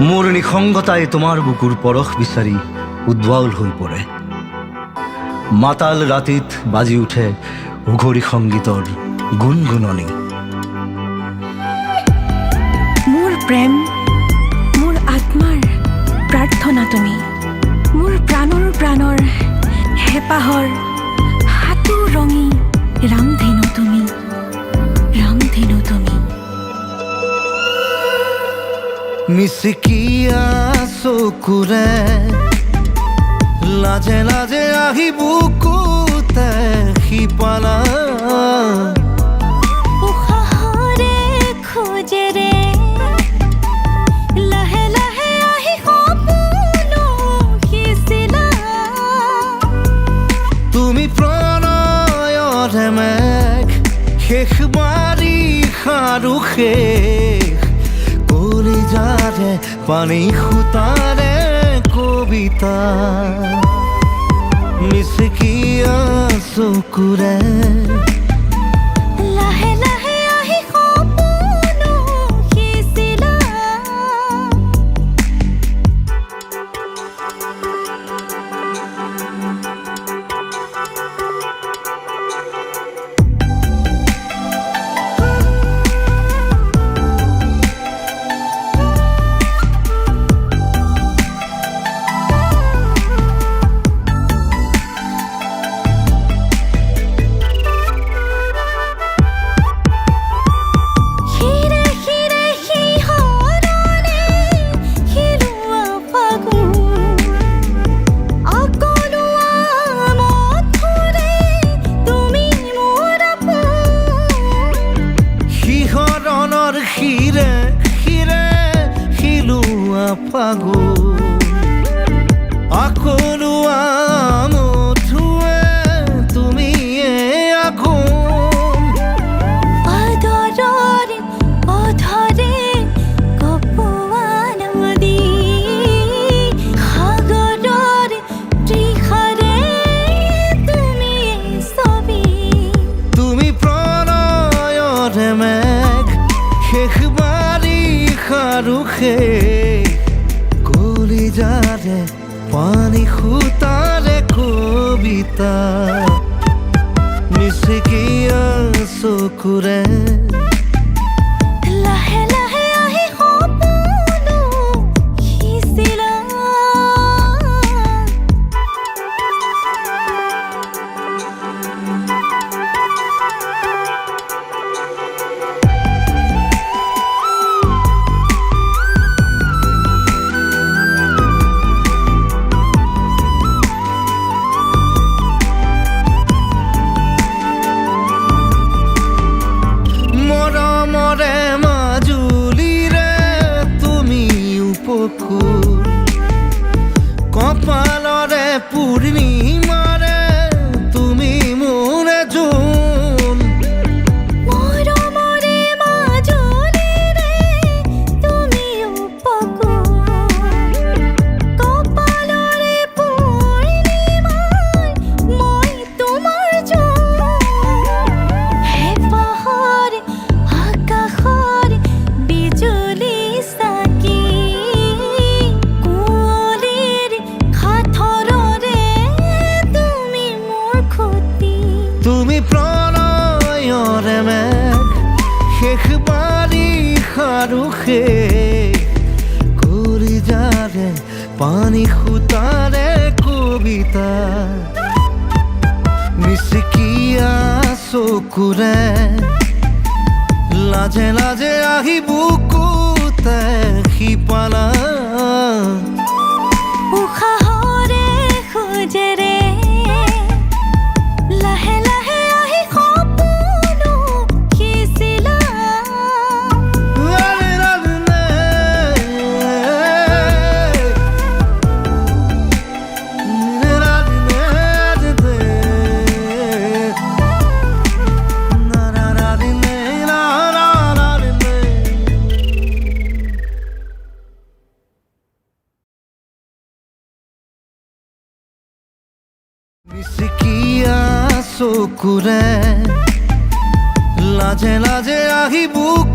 মোৰ নিসংগতাই তোমাৰ বুকুৰ পৰশ বিচাৰি উদ্বাউল হৈ পৰে। মাতাল ৰাতিত বাজি উঠে উঘৰি সংগীতৰ গুণগুণনি। মোৰ প্ৰেম, মোৰ আত্মাৰ প্ৰাৰ্থনা তুমি, মোৰ প্ৰাণৰ প্ৰাণৰ হেঁপাহৰ হাতু ৰঙী ৰামধেনু তুমি, ৰামধেনু তুমি। মিচিকিয়া চকুৰে লাজে লাজে আহি বুকুতে শিপালা। উশাহৰে খোজেৰে লাহে লাহে আহি সপোন সিঁচিলা। তুমি প্ৰণয়ৰে মেঘ, শেষ বাৰিষাৰো শেষ কলিজাৰে পানী সূতাৰে কবিতা। মিচিকিয়া চকুৰে লাহে লাহে আহি সপোন সিঁচিলা। শিৰে শিৰে শিলোৱা ফাগুন, আকলোৱা মধুৱে তুমিয়ে আঘোণ। আদৰৰে অধৰে কপোৱা নদী, সাগৰৰে তৃষাৰে তুমিয়ে ছবি। তুমি প্ৰণয়ৰে মেঘ, শেষ বাৰিষাৰো শেষ কলিজাৰে পানী সূতাৰে কবিতা। মিচিকিয়া চকুৰে লাহে লাহে আহি সপোন সিঁচিলা। মৰমৰে মাজুলীৰে তুমি উপকূল, কপালৰে পূৰ্ণিমাৰে তুমি মোৰে জোন। মৰমৰে মাজুলীৰে তুমি উপকূল, কপালৰে পূৰ্ণিমাৰ মই তোমাৰ জোন। হেঁপাহৰে আকাশৰে বিজুলী চাকি, কুঁৱলীৰ সাঁথৰৰে তুমি মোৰ খুঁটি। তুমি প্ৰণয়ৰে মেঘ, শেষ বাৰিষাৰো শেষ কলিজাৰে পানী সূতাৰে কবিতা। মিচিকিয়া চকুৰে লাজে লাজে আহি বুকুতে শিপালা। উশাহৰে খোজেৰে লাহে লাহে আহি সপোন সিঁচিলা। মিচিকিয়া চকুৰে লাজে লাজে আহি বুক